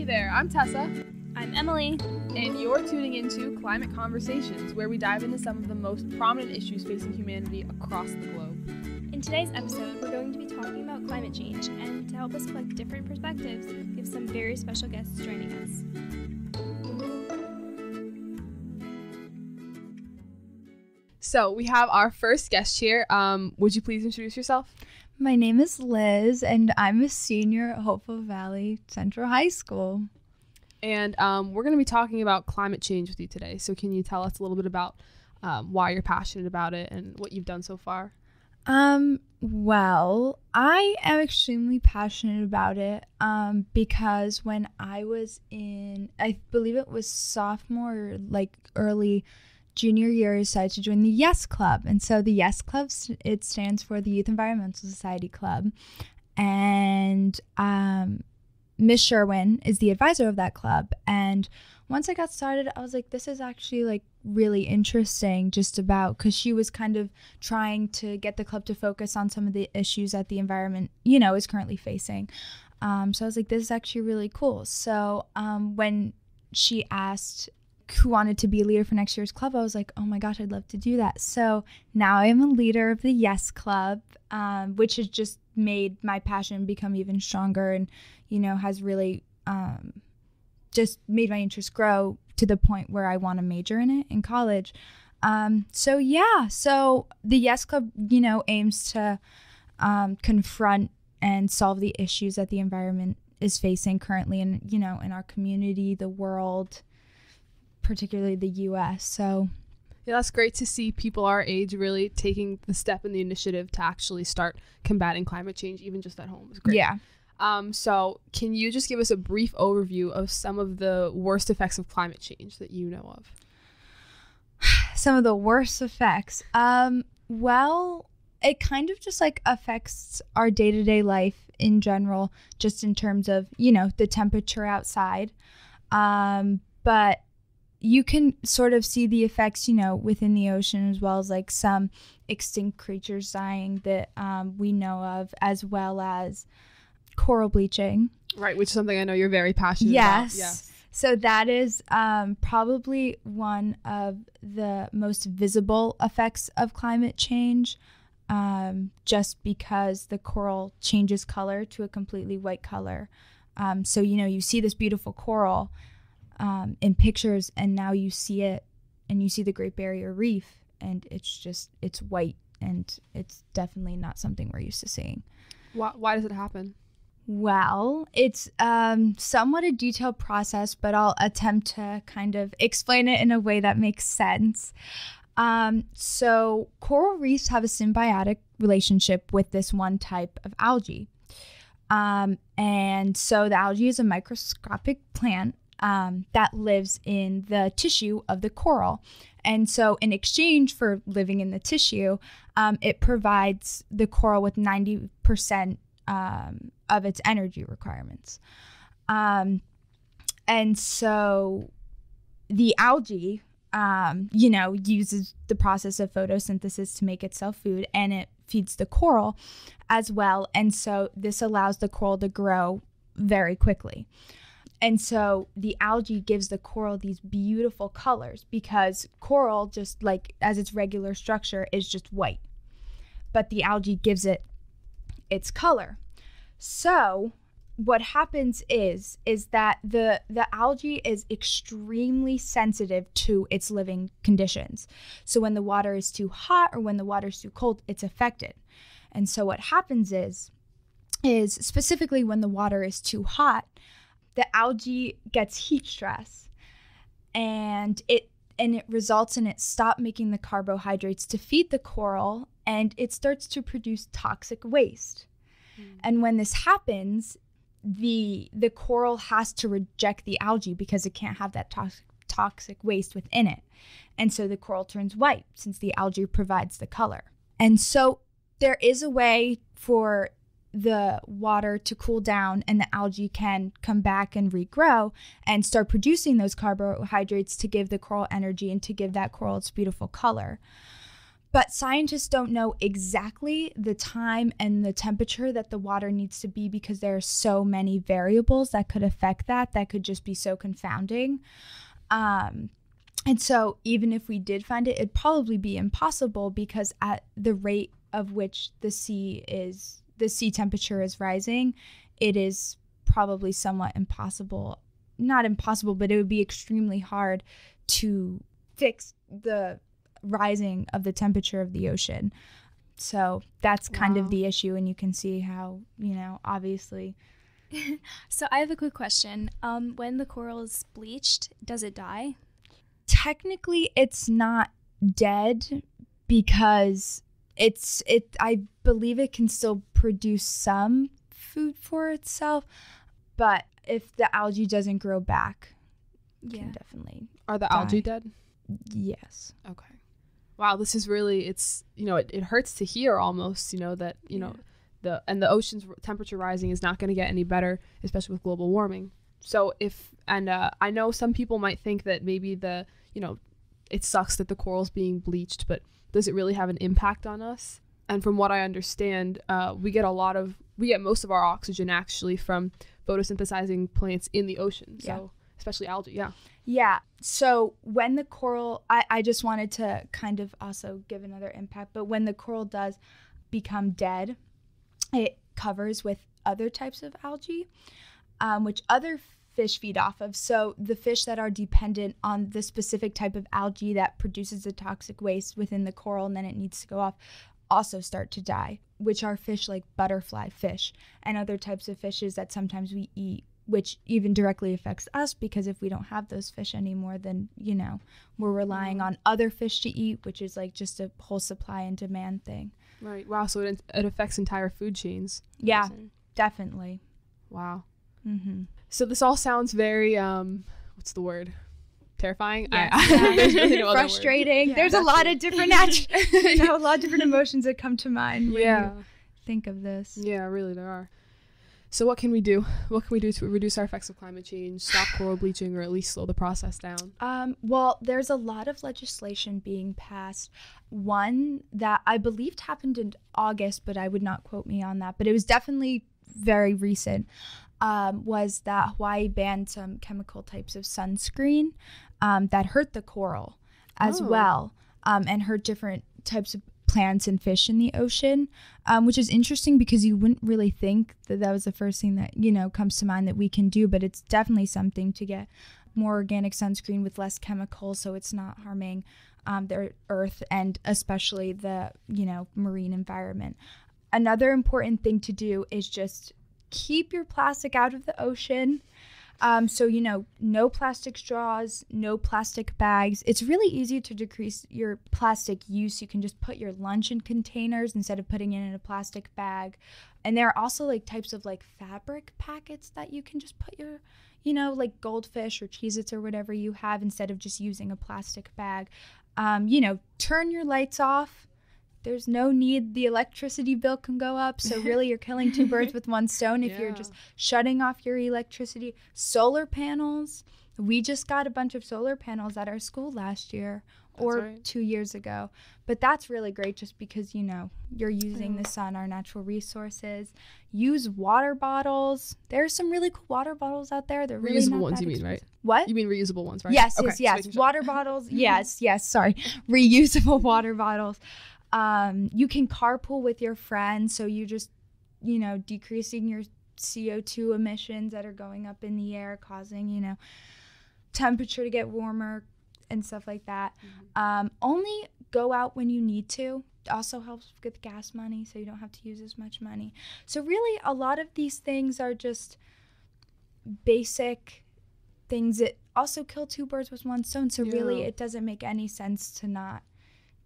Hey there, I'm Tessa. I'm Emily. And you're tuning into Climate Conversations, where we dive into some of the most prominent issues facing humanity across the globe. In today's episode, we're going to be talking about climate change, and to help us collect different perspectives, we have some very special guests joining us. So we have our first guest here. Would you please introduce yourself? My name is Liz, and I'm a senior at Hopewell Valley Central High School. And we're going to be talking about climate change with you today. So can you tell us a little bit about why you're passionate about it and what you've done so far? Well, I am extremely passionate about it because when I was in, I believe it was sophomore, like early junior year, I decided to join the YES Club. And so the YES Club, it stands for the Youth Environmental Society Club. And Miss Sherwin is the advisor of that club. And once I got started, I was like, this is actually like really interesting, just about because she was kind of trying to get the club to focus on some of the issues that the environment, is currently facing. So I was like, this is actually really cool. So when she asked who wanted to be a leader for next year's club, I was like, oh my gosh, I'd love to do that. So now I am a leader of the YES Club, which has just made my passion become even stronger and, has really just made my interest grow to the point where I want to major in it in college. So the YES Club, aims to confront and solve the issues that the environment is facing currently in our community, the world, particularly the U.S. So yeah, that's great to see people our age really taking the step and the initiative to actually start combating climate change, even just at home. It's great. Yeah. So can you just give us a brief overview of some of the worst effects of climate change that you know of? Some of the worst effects. Well, it kind of just like affects our day-to-day life in general, just in terms of, the temperature outside. But you can sort of see the effects, within the ocean, as well as like some extinct creatures dying that we know of, as well as coral bleaching. Right, which is something I know you're very passionate about. Yes. So that is probably one of the most visible effects of climate change, just because the coral changes color to a completely white color. So, you see this beautiful coral in pictures, and now you see it and you see the Great Barrier Reef, and it's white, and it's definitely not something we're used to seeing. Why does it happen? Well, it's somewhat a detailed process, but I'll attempt to kind of explain it in a way that makes sense. So coral reefs have a symbiotic relationship with this one type of algae. And so the algae is a microscopic plant that lives in the tissue of the coral. And so in exchange for living in the tissue, it provides the coral with 90% of its energy requirements. And so the algae, uses the process of photosynthesis to make itself food, and it feeds the coral as well. And so this allows the coral to grow very quickly. And so the algae gives the coral these beautiful colors, because coral, just like as its regular structure, is just white. But the algae gives it its color. So what happens is that the algae is extremely sensitive to its living conditions. So when the water is too hot or when the water is too cold, it's affected. And so what happens is specifically when the water is too hot, the algae gets heat stress, and it results in it stop making the carbohydrates to feed the coral, and it starts to produce toxic waste. And when this happens, the coral has to reject the algae because it can't have that toxic waste within it. And so the coral turns white, since the algae provides the color. And so there is a way for the water to cool down, and the algae can come back and regrow and start producing those carbohydrates to give the coral energy and to give that coral its beautiful color. But scientists don't know exactly the time and the temperature that the water needs to be because there are so many variables that could affect that could just be so confounding. And so even if we did find it, it'd probably be impossible because at the rate of which the sea temperature is rising, it is probably somewhat impossible. Not impossible, but it would be extremely hard to fix the rising of the temperature of the ocean. So that's kind of the issue, and you can see how, obviously. So I have a quick question. When the coral is bleached, does it die? Technically, it's not dead because I believe it can still produce some food for itself, but if the algae doesn't grow back, it can definitely Are the die. algae dead? Yes. Okay. Wow, this is really, it's, it hurts to hear almost, that, the ocean's temperature rising is not going to get any better, especially with global warming. So I know some people might think that maybe it sucks that the coral's being bleached, but does it really have an impact on us? And from what I understand, we get most of our oxygen actually from photosynthesizing plants in the ocean. So especially algae. Yeah. Yeah. So when the coral, I just wanted to kind of also give another impact, but when the coral does become dead, it covers with other types of algae, which other fish feed off of. So the fish that are dependent on the specific type of algae that produces the toxic waste within the coral and then it needs to go off also start to die, which are fish like butterfly fish and other types of fishes that sometimes we eat, which even directly affects us because if we don't have those fish anymore, then, we're relying on other fish to eat, which is like just a whole supply and demand thing. Right. Wow. So it affects entire food chains. Yeah, definitely. Wow. Mm-hmm. So this all sounds very, what's the word? Terrifying? Yes. There's really no other word. Frustrating. Yeah, There's a lot of different a lot of different emotions that come to mind when you think of this. Yeah, really there are. So what can we do? What can we do to reduce our effects of climate change, stop coral bleaching, or at least slow the process down? Well, there's a lot of legislation being passed. One that I believed happened in August, but I would not quote me on that. But it was definitely very recent. Was that Hawaii banned some chemical types of sunscreen that hurt the coral as well, and hurt different types of plants and fish in the ocean, which is interesting because you wouldn't really think that was the first thing that, comes to mind that we can do, but it's definitely something to get more organic sunscreen with less chemicals so it's not harming the earth and especially the, marine environment. Another important thing to do is just keep your plastic out of the ocean. So, no plastic straws, no plastic bags. It's really easy to decrease your plastic use. You can just put your lunch in containers instead of putting it in a plastic bag. And there are also like types of like fabric packets that you can just put your, like Goldfish or Cheez-Its or whatever you have instead of just using a plastic bag. Turn your lights off. There's no need. The electricity bill can go up. So really you're killing two birds with one stone if you're just shutting off your electricity. Solar panels. We just got a bunch of solar panels at our school last year or 2 years ago. But that's really great just because, you're using the sun, our natural resources. Use water bottles. There's some really cool water bottles out there. They're really reusable not ones, that you mean, expensive. right? What? You mean reusable ones, right? Yes, Okay, yes. so Water bottles. Yes, sorry. Reusable water bottles. You can carpool with your friends, so you just, decreasing your CO2 emissions that are going up in the air, causing, temperature to get warmer and stuff like that. Mm-hmm. Only go out when you need to. It also helps with gas money, so you don't have to use as much money. So really, a lot of these things are just basic things that also kill two birds with one stone. So really, it doesn't make any sense to not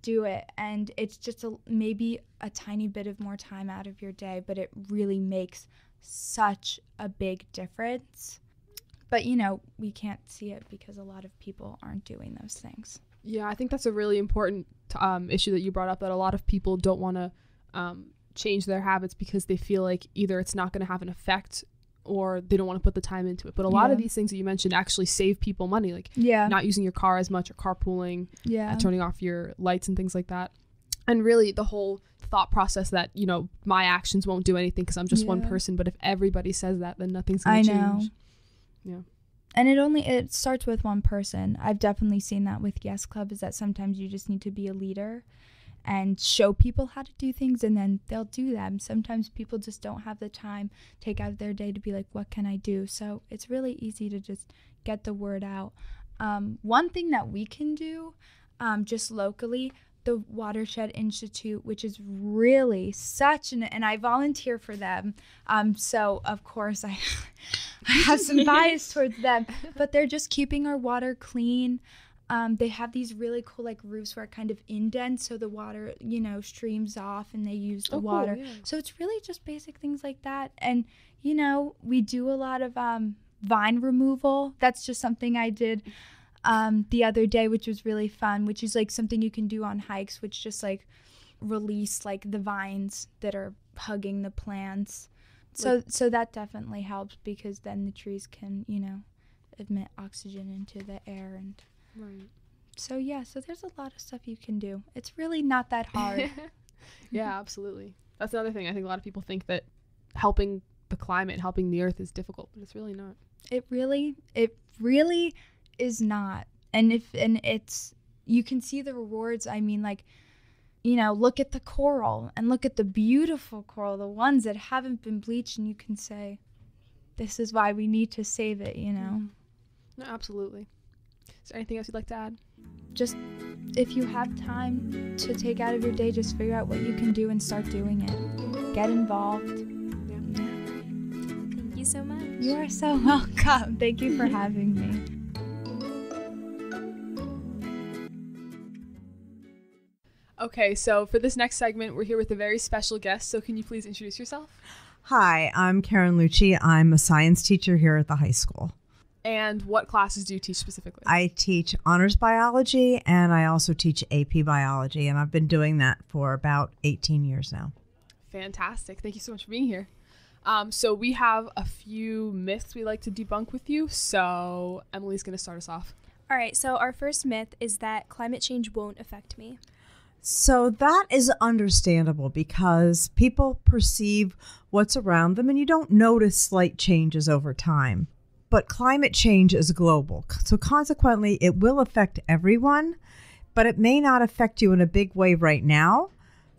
do it, and it's just maybe a tiny bit of more time out of your day, but it really makes such a big difference. But we can't see it because a lot of people aren't doing those things. Yeah, I think that's a really important issue that you brought up, that a lot of people don't want to change their habits because they feel like either it's not going to have an effect or they don't want to put the time into it. But a lot of these things that you mentioned actually save people money, like not using your car as much or carpooling, turning off your lights and things like that. And really the whole thought process that, you know, my actions won't do anything because I'm just one person. But if everybody says that, then nothing's going to change. Yeah. And it starts with one person. I've definitely seen that with Yes Club, is that sometimes you just need to be a leader and show people how to do things, and then they'll do them. Sometimes people just don't have the time, take out of their day to be like, what can I do? So it's really easy to just get the word out. One thing that we can do just locally, the Watershed Institute, which is really and I volunteer for them. So of course I have some bias towards them, but they're just keeping our water clean. They have these really cool like roofs where it kind of indents so the water, you know, streams off and they use the water. Cool, yeah. So it's really just basic things like that. And, you know, we do a lot of vine removal. That's just something I did the other day, which was really fun, which is like something you can do on hikes, which just like release like the vines that are hugging the plants. So that definitely helps, because then the trees can, you know, emit oxygen into the air. And right. So there's a lot of stuff you can do. It's really not that hard. Yeah, absolutely. That's another thing. I think a lot of people think that helping the climate, helping the earth is difficult, but it's really not. It really is not. And it's, you can see the rewards. I mean, like, you know, look at the coral and look at the beautiful coral, the ones that haven't been bleached, and you can say, this is why we need to save it, you know? No, absolutely. Is there anything else you'd like to add? Just, if you have time to take out of your day, just figure out what you can do and start doing it. Get involved. Yeah. Thank you so much. You are so welcome. Thank you for having me. Okay, so for this next segment, we're here with a very special guest. So can you please introduce yourself? Hi, I'm Karen Lucci. I'm a science teacher here at the high school. And what classes do you teach specifically? I teach honors biology, and I also teach AP biology, and I've been doing that for about 18 years now. Fantastic. Thank you so much for being here. So we have a few myths we like to debunk with you. So Emily's going to start us off. All right. So our first myth is that climate change won't affect me. So that is understandable, because people perceive what's around them and you don't notice slight changes over time. But climate change is global. So consequently, it will affect everyone, but it may not affect you in a big way right now,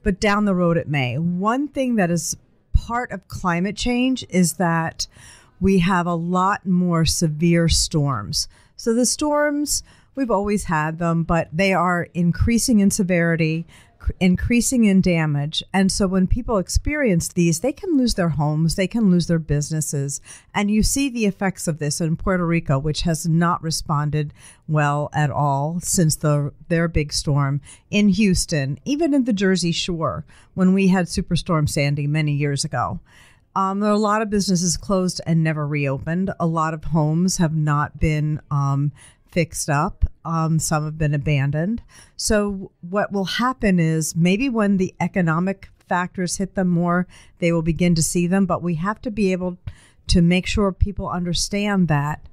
but down the road it may. One thing that is part of climate change is that we have a lot more severe storms. So the storms, we've always had them, but they are increasing in severity, increasing in damage. And so when people experience these, they can lose their homes, they can lose their businesses. And you see the effects of this in Puerto Rico, which has not responded well at all since their big storm, in Houston, even in the Jersey Shore, when we had Superstorm Sandy many years ago. There are a lot of businesses closed and never reopened. A lot of homes have not been fixed up. Some have been abandoned. So what will happen is maybe when the economic factors hit them more, they will begin to see them. But we have to be able to make sure people understand that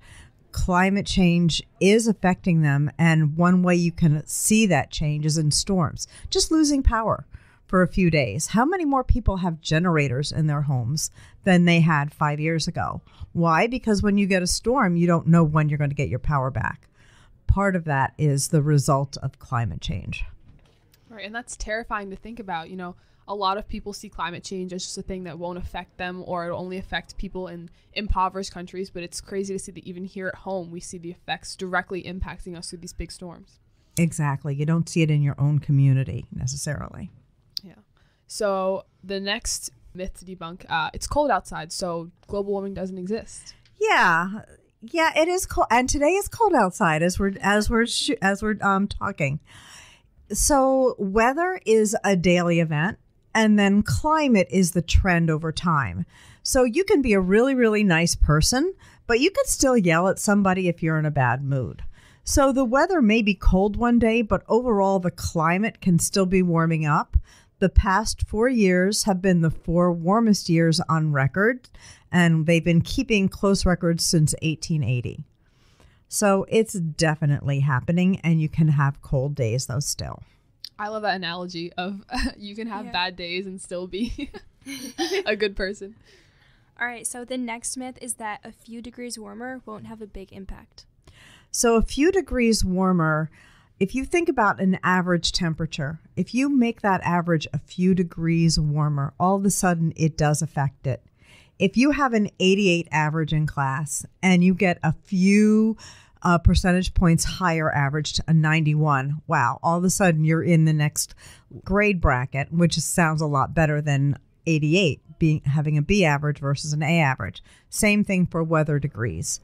climate change is affecting them. And one way you can see that change is in storms. Just losing power for a few days. How many more people have generators in their homes than they had 5 years ago? Why? Because when you get a storm, you don't know when you're going to get your power back. Part of that is the result of climate change. Right, and that's terrifying to think about. You know, a lot of people see climate change as just a thing that won't affect them, or it'll only affect people in impoverished countries. But it's crazy to see that even here at home, we see the effects directly impacting us through these big storms. Exactly. You don't see it in your own community necessarily. Yeah. So the next myth to debunk, it's cold outside, so global warming doesn't exist. Yeah, it is cold, and today is cold outside as we're talking. So weather is a daily event, and then climate is the trend over time. So you can be a really, really nice person, but you can still yell at somebody if you're in a bad mood. So the weather may be cold one day, but overall the climate can still be warming up. The past 4 years have been the 4 warmest years on record, and they've been keeping close records since 1880. So it's definitely happening, and you can have cold days though still. I love that analogy of you can have Yeah. bad days and still be a good person. All right, so the next myth is that a few degrees warmer won't have a big impact. So a few degrees warmer, if you think about an average temperature, if you make that average a few degrees warmer, all of a sudden it does affect it. If you have an 88 average in class and you get a few percentage points higher average to a 91, wow, all of a sudden you're in the next grade bracket, which sounds a lot better than 88 having a B average versus an A average. Same thing for weather degrees.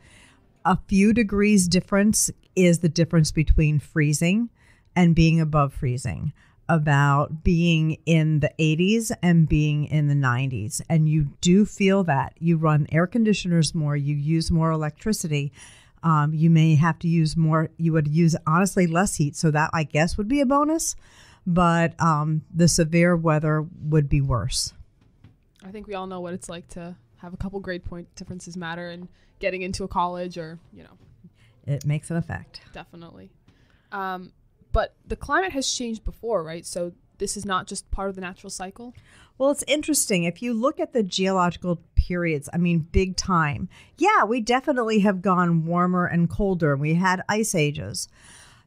A few degrees difference is the difference between freezing and being above freezing, about being in the 80s and being in the 90s. And you do feel that. You run air conditioners more, you use more electricity. You may have to use more, you would use honestly less heat. So that I guess would be a bonus, but the severe weather would be worse. I think we all know what it's like to have a couple grade point differences matter and getting into a college or, It makes an effect. definitely. But the climate has changed before, right? So this is not just part of the natural cycle. Well, it's interesting. If you look at the geological periods, I mean, big time. Yeah, we definitely have gone warmer and colder. We had ice ages.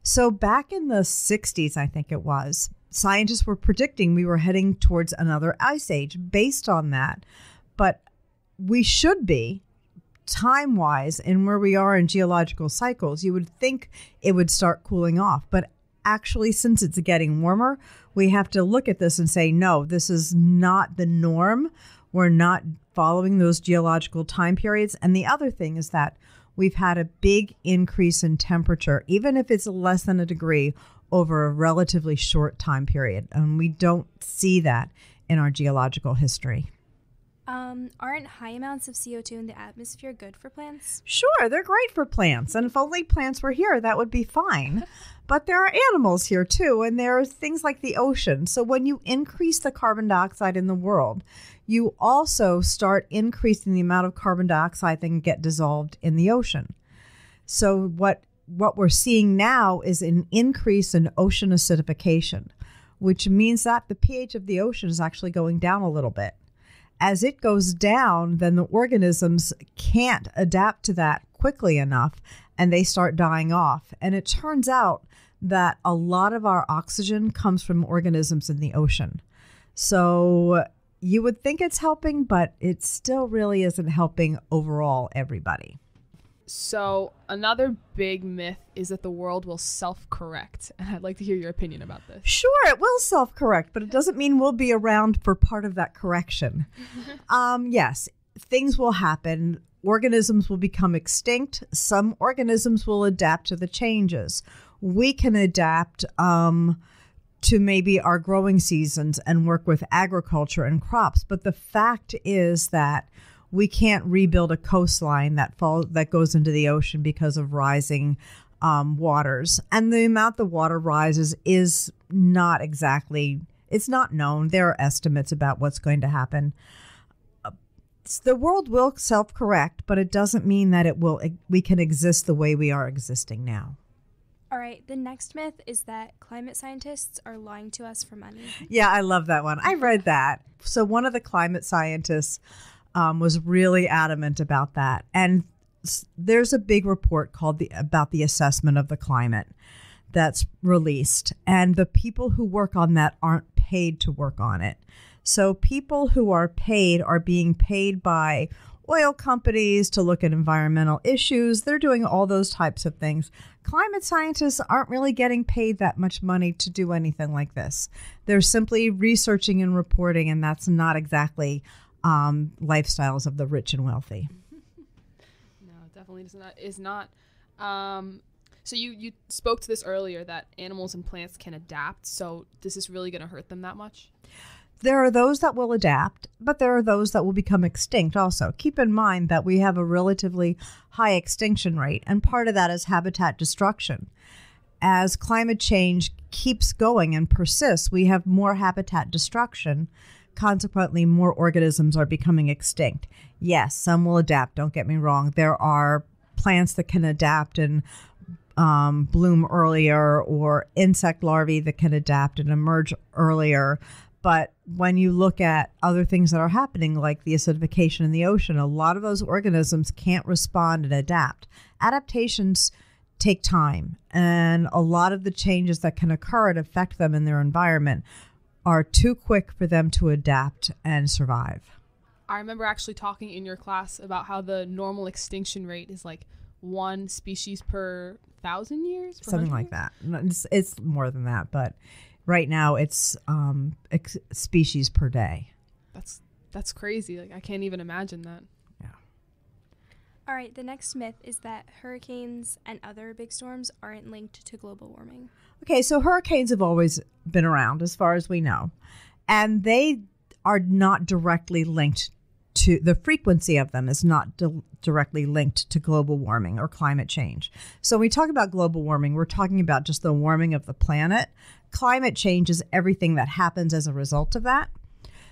So back in the 60s, I think it was, scientists were predicting we were heading towards another ice age based on that. But we should be, time-wise, and where we are in geological cycles, you would think it would start cooling off. But actually, since it's getting warmer, we have to look at this and say, no, this is not the norm. We're not following those geological time periods. And the other thing is that we've had a big increase in temperature, even if it's less than a degree, over a relatively short time period. And we don't see that in our geological history. Aren't high amounts of CO2 in the atmosphere good for plants? Sure, they're great for plants. And if only plants were here, that would be fine. But there are animals here too, and there are things like the ocean. So when you increase the carbon dioxide in the world, you also start increasing the amount of carbon dioxide that can get dissolved in the ocean. So what we're seeing now is an increase in ocean acidification, which means that the pH of the ocean is actually going down a little bit. As it goes down, then the organisms can't adapt to that quickly enough, and they start dying off. And it turns out that a lot of our oxygen comes from organisms in the ocean. So you would think it's helping, but it still really isn't helping overall everybody. So another big myth is that the world will self-correct. And I'd like to hear your opinion about this. Sure, it will self-correct, but it doesn't mean we'll be around for part of that correction. Yes, things will happen. Organisms will become extinct. Some organisms will adapt to the changes. We can adapt to maybe our growing seasons and work with agriculture and crops. But the fact is that we can't rebuild a coastline that goes into the ocean because of rising waters. And the amount the water rises is not exactly, it's not known. There are estimates about what's going to happen. The world will self-correct, but it doesn't mean that we can exist the way we are existing now. All right, the next myth is that climate scientists are lying to us for money. Yeah, I love that one. I read that. So one of the climate scientists was really adamant about that. And there's a big report called about the assessment of the climate that's released. And the people who work on that aren't paid to work on it. So people who are being paid by oil companies to look at environmental issues. They're doing all those types of things. Climate scientists aren't really getting paid that much money to do anything like this. They're simply researching and reporting, and that's not exactly lifestyles of the rich and wealthy. No, definitely is not. So you spoke to this earlier, that animals and plants can adapt. So is this really going to hurt them that much? There are those that will adapt, but there are those that will become extinct also. Keep in mind that we have a relatively high extinction rate, and part of that is habitat destruction. As climate change keeps going and persists, we have more habitat destruction. Consequently, more organisms are becoming extinct. Yes, some will adapt, don't get me wrong. There are plants that can adapt and bloom earlier, or insect larvae that can adapt and emerge earlier. But when you look at other things that are happening, like the acidification in the ocean, a lot of those organisms can't respond and adapt. Adaptations take time, and a lot of the changes that can occur and affect them in their environment are too quick for them to adapt and survive. I remember actually talking in your class about how the normal extinction rate is like 1 species per 1,000 years? Something like that. It's more than that, but right now it's species per day. That's crazy. Like, I can't even imagine that. Yeah. All right, the next myth is that hurricanes and other big storms aren't linked to global warming. Okay, so hurricanes have always been around as far as we know, and they are not directly linked to, the frequency of them is not directly linked to global warming or climate change. So when we talk about global warming, we're talking about just the warming of the planet. Climate change is everything that happens as a result of that.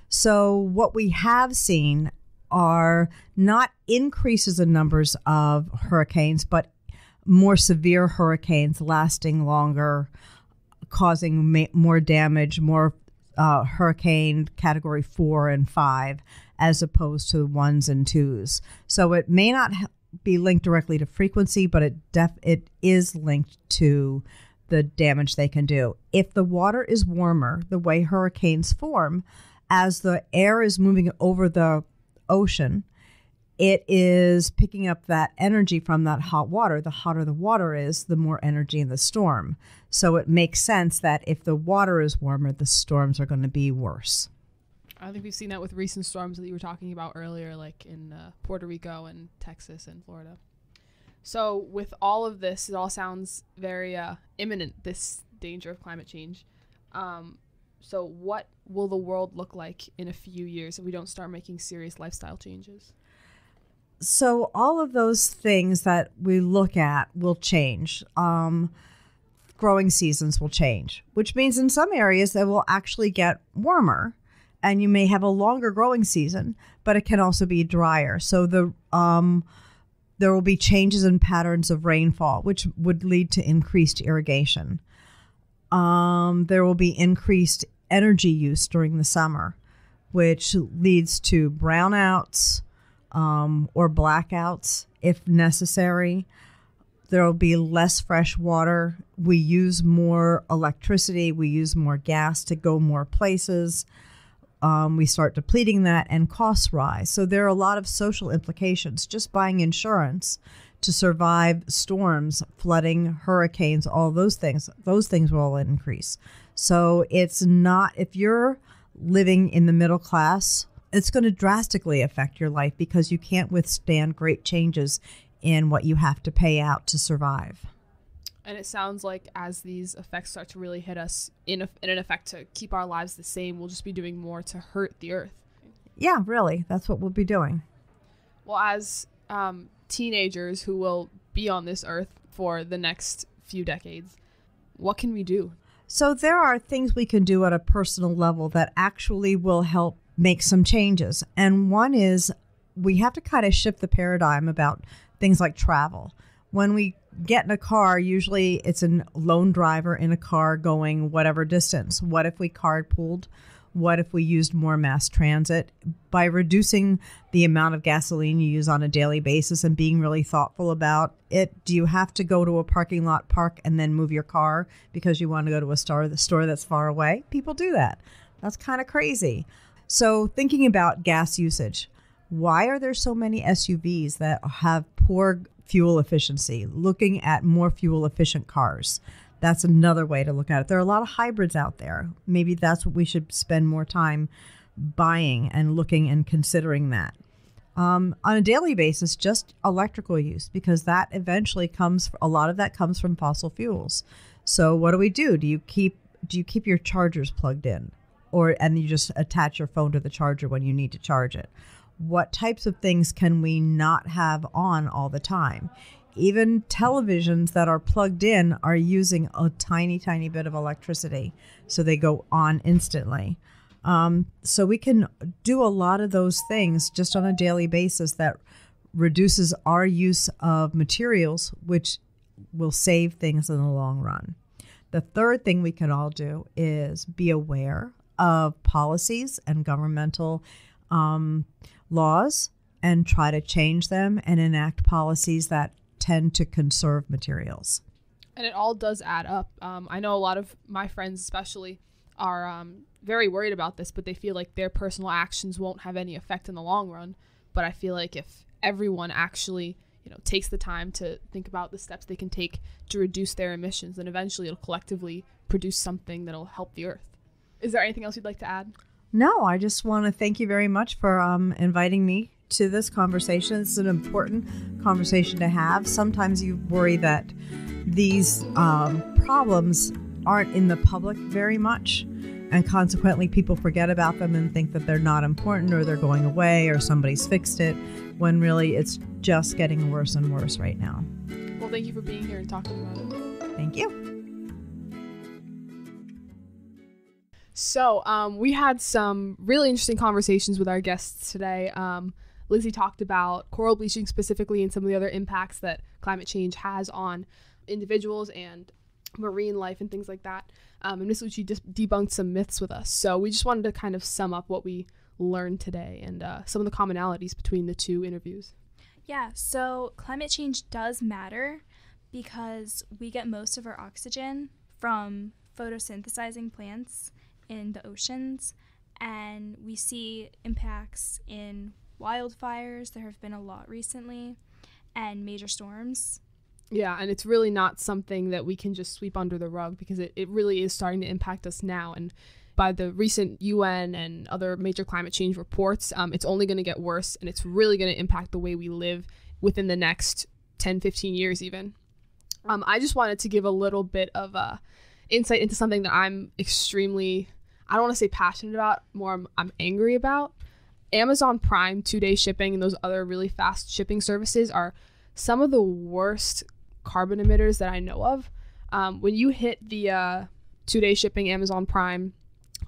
So what we have seen are not increases in numbers of hurricanes, but more severe hurricanes lasting longer, causing more damage, more hurricane category 4 and 5, as opposed to 1s and 2s. So it may not be linked directly to frequency, but it is linked to the damage they can do. If the water is warmer, the way hurricanes form, as the air is moving over the ocean, it is picking up that energy from that hot water. The hotter the water is, the more energy in the storm. So it makes sense that if the water is warmer, the storms are going to be worse. I think we've seen that with recent storms that you were talking about earlier, like in Puerto Rico and Texas and Florida. So with all of this, it all sounds very imminent, this danger of climate change. So what will the world look like in a few years if we don't start making serious lifestyle changes? So all of those things that we look at will change. Growing seasons will change, which means in some areas they will actually get warmer, and you may have a longer growing season, but it can also be drier. So there will be changes in patterns of rainfall, which would lead to increased irrigation. There will be increased energy use during the summer, which leads to brownouts or blackouts if necessary. There will be less fresh water. We use more electricity. We use more gas to go more places. We start depleting that, and costs rise. So there are a lot of social implications. Just buying insurance to survive storms, flooding, hurricanes, all those things will all increase. So it's not, if you're living in the middle class, it's going to drastically affect your life because you can't withstand great changes in what you have to pay out to survive. And it sounds like as these effects start to really hit us, in an effect to keep our lives the same, we'll just be doing more to hurt the earth. Yeah, really. That's what we'll be doing. Well, as teenagers who will be on this earth for the next few decades, what can we do? So there are things we can do at a personal level that actually will help make some changes. And one is we have to kind of shift the paradigm about things like travel. When we get in a car, usually it's a lone driver in a car going whatever distance. What if we carpooled? What if we used more mass transit? By reducing the amount of gasoline you use on a daily basis and being really thoughtful about it, do you have to go to a parking lot, park, and then move your car because you want to go to the store that's far away? People do that. That's kind of crazy. So thinking about gas usage, why are there so many SUVs that have poor fuel efficiency? Looking at more fuel efficient cars. That's another way to look at it. There are a lot of hybrids out there. Maybe that's what we should spend more time buying and looking and considering that. On a daily basis, just electrical use, because that eventually a lot of that comes from fossil fuels. So what do? Do you keep your chargers plugged in, and you just attach your phone to the charger when you need to charge it? What types of things can we not have on all the time? Even televisions that are plugged in are using a tiny, tiny bit of electricity, so they go on instantly. So we can do a lot of those things just on a daily basis that reduces our use of materials, which will save things in the long run. The third thing we can all do is be aware of policies and governmental laws and try to change them and enact policies that tend to conserve materials. And it all does add up. I know a lot of my friends especially are very worried about this, but they feel like their personal actions won't have any effect in the long run. But I feel like if everyone actually, takes the time to think about the steps they can take to reduce their emissions, then eventually it'll collectively produce something that'll help the earth. Is there anything else you'd like to add? No, I just want to thank you very much for inviting me to this conversation. It's an important conversation to have. Sometimes you worry that these problems aren't in the public very much, and consequently people forget about them and think that they're not important or they're going away or somebody's fixed it, when really it's just getting worse and worse right now. Well, thank you for being here and talking about it. Thank you. So we had some really interesting conversations with our guests today. Lizzie talked about coral bleaching specifically and some of the other impacts that climate change has on individuals and marine life and things like that. And Miss Lucci just debunked some myths with us. So we just wanted to kind of sum up what we learned today and some of the commonalities between the two interviews. Yeah, so climate change does matter because we get most of our oxygen from photosynthesizing plants in the oceans, and we see impacts in wildfires. There have been a lot recently, and major storms. Yeah, and it's really not something that we can just sweep under the rug because it really is starting to impact us now. And by the recent UN and other major climate change reports, it's only going to get worse, and it's really going to impact the way we live within the next 10, 15 years even. I just wanted to give a little bit of insight into something that I'm extremely, I don't want to say passionate about, more I'm angry about. Amazon Prime 2-day shipping and those other really fast shipping services are some of the worst carbon emitters that I know of. When you hit the 2-day shipping Amazon Prime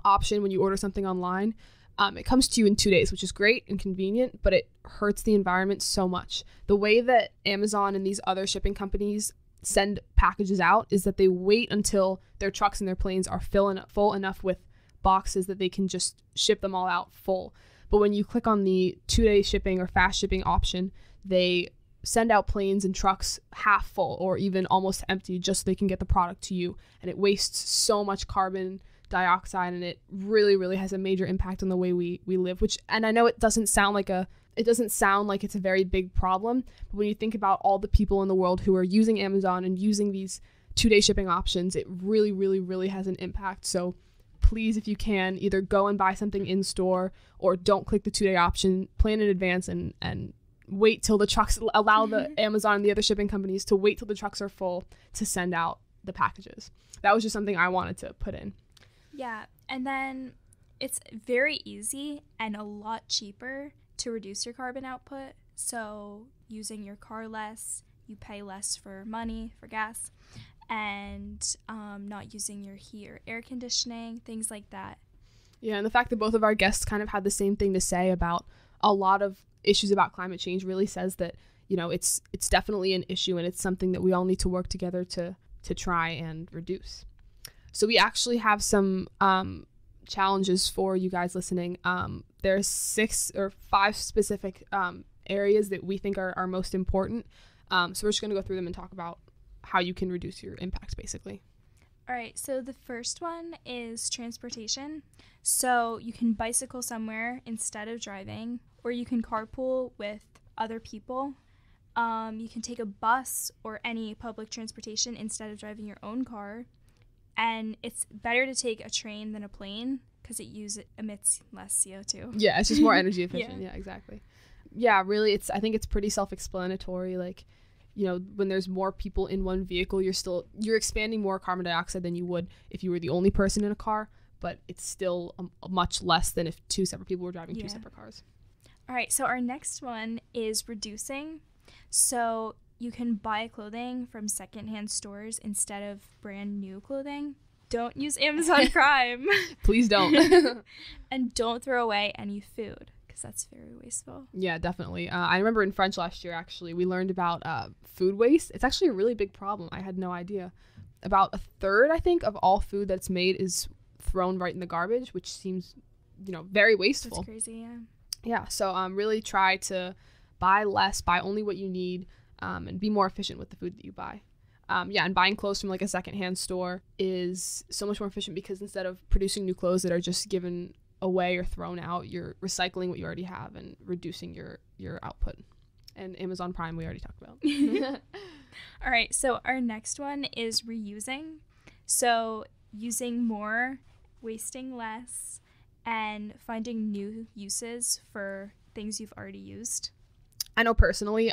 option when you order something online, it comes to you in 2 days, which is great and convenient, but it hurts the environment so much. The way that Amazon and these other shipping companies send packages out is that they wait until their trucks and their planes are full enough with boxes that they can just ship them all out full. But when you click on the 2-day shipping or fast shipping option, they send out planes and trucks half full or even almost empty just so they can get the product to you. And it wastes so much carbon dioxide, and it really, really has a major impact on the way we live, and I know it doesn't sound like it's a very big problem, but when you think about all the people in the world who are using Amazon and using these 2-day shipping options, it really, really, really has an impact. So please, if you can, either go and buy something in store or don't click the 2-day option, plan in advance and wait till the trucks, allow the Amazon and the other shipping companies to wait till the trucks are full to send out the packages. That was just something I wanted to put in. Yeah, and then it's very easy and a lot cheaper to reduce your carbon output. So using your car less, you pay less for money, for gas, and not using your heat or air conditioning, things like that. Yeah, and the fact that both of our guests kind of had the same thing to say about a lot of issues about climate change really says that, it's definitely an issue, and it's something that we all need to work together to try and reduce. So we actually have some challenges for you guys listening. There's 6 or 5 specific areas that we think are most important. So we're just going to go through them and talk about how you can reduce your impacts, basically. All right, so the first one is transportation. So you can bicycle somewhere instead of driving, or you can carpool with other people. You can take a bus or any public transportation instead of driving your own car. And it's better to take a train than a plane because it emits less CO2. Yeah, it's just more energy efficient. Yeah, exactly. Yeah, really, I think it's pretty self-explanatory. Like, when there's more people in one vehicle, you're expanding more carbon dioxide than you would if you were the only person in a car, but it's still much less than if 2 separate people were driving 2 separate cars. All right, so our next one is reducing. So you can buy clothing from secondhand stores instead of brand new clothing. Don't use Amazon Prime. Please don't. And don't throw away any food because that's very wasteful. Yeah, definitely. I remember in French last year, actually, we learned about food waste. It's actually a really big problem. I had no idea. About a third, I think, of all food that's made is thrown right in the garbage, which seems, very wasteful. That's crazy, yeah. Yeah, so really try to buy less, buy only what you need, and be more efficient with the food that you buy. And buying clothes from like a secondhand store is so much more efficient because instead of producing new clothes that are just given away or thrown out, you're recycling what you already have and reducing your output. And Amazon Prime we already talked about. All right, so our next one is reusing. So using more, wasting less, and finding new uses for things you've already used. I know personally,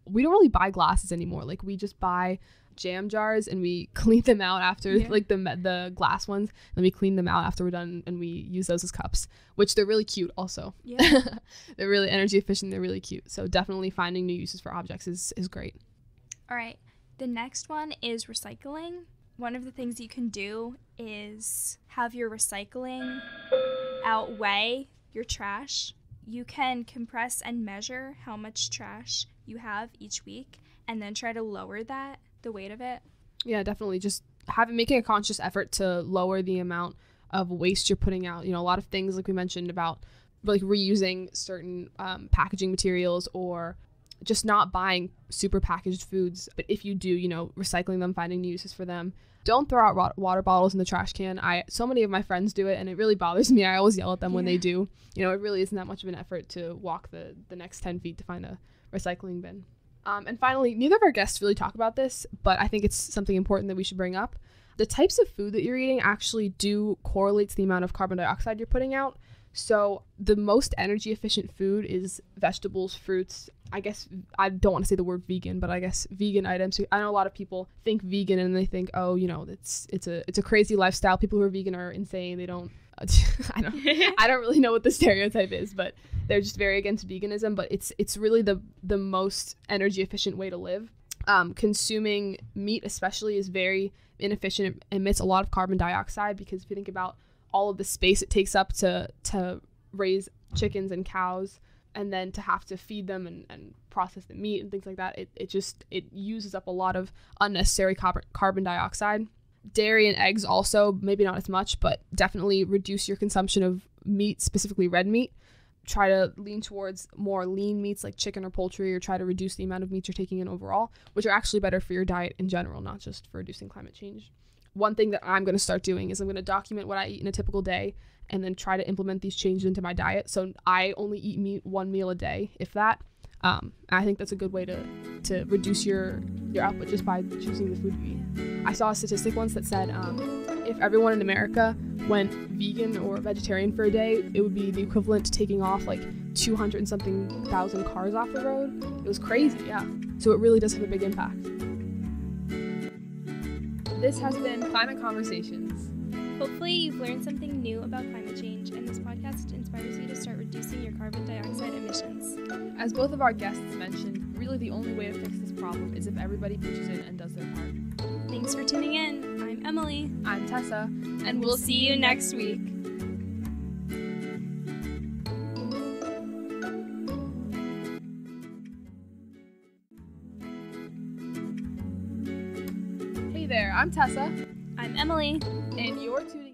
we don't really buy glasses anymore. Like we just buy jam jars and we clean them out after like the glass ones. Then we clean them out after we're done and we use those as cups, which they're really cute also. Yeah. They're really energy efficient. They're really cute. So definitely finding new uses for objects is great. All right. The next one is recycling. One of the things you can do is have your recycling outweigh your trash. You can compress and measure how much trash you have each week and then try to lower the weight of it. Yeah, definitely. Just making a conscious effort to lower the amount of waste you're putting out. A lot of things like we mentioned about like reusing certain packaging materials or just not buying super packaged foods. But if you do, recycling them, finding new uses for them. Don't throw out water bottles in the trash can. So many of my friends do it and it really bothers me. I always yell at them when they do. It really isn't that much of an effort to walk the next 10 feet to find a recycling bin. And finally, neither of our guests really talk about this, but I think it's something important that we should bring up. The types of food that you're eating actually do correlate to the amount of carbon dioxide you're putting out. So the most energy efficient food is vegetables, fruits. I guess I don't want to say the word vegan, but I guess vegan items. I know a lot of people think vegan and they think, oh, it's a crazy lifestyle. People who are vegan are insane. They don't. I don't really know what the stereotype is, but they're just very against veganism. But it's really the most energy efficient way to live. Consuming meat especially is very inefficient. It emits a lot of carbon dioxide because if you think about all of the space it takes up to raise chickens and cows and then to have to feed them and process the meat and things like that, it uses up a lot of unnecessary carbon dioxide. Dairy and eggs also, maybe not as much, but definitely reduce your consumption of meat, specifically red meat. Try to lean towards more lean meats like chicken or poultry, or try to reduce the amount of meats you're taking in overall, which are actually better for your diet in general, not just for reducing climate change. One thing that I'm going to start doing is I'm going to document what I eat in a typical day and then try to implement these changes into my diet. So I only eat meat one meal a day, if that. I think that's a good way to reduce your output just by choosing the food you eat. I saw a statistic once that said if everyone in America went vegan or vegetarian for a day, it would be the equivalent to taking off like 200 and something thousand cars off the road. It was crazy, yeah. So it really does have a big impact. This has been Climate Conversations. Hopefully you've learned something new about climate change, and this podcast inspires you to start reducing your carbon dioxide emissions. As both of our guests mentioned, really the only way to fix this problem is if everybody pitches in and does their part. Thanks for tuning in. I'm Emily. I'm Tessa. And we'll see you next week. Hey there, I'm Tessa. I'm Emily. And you're tuning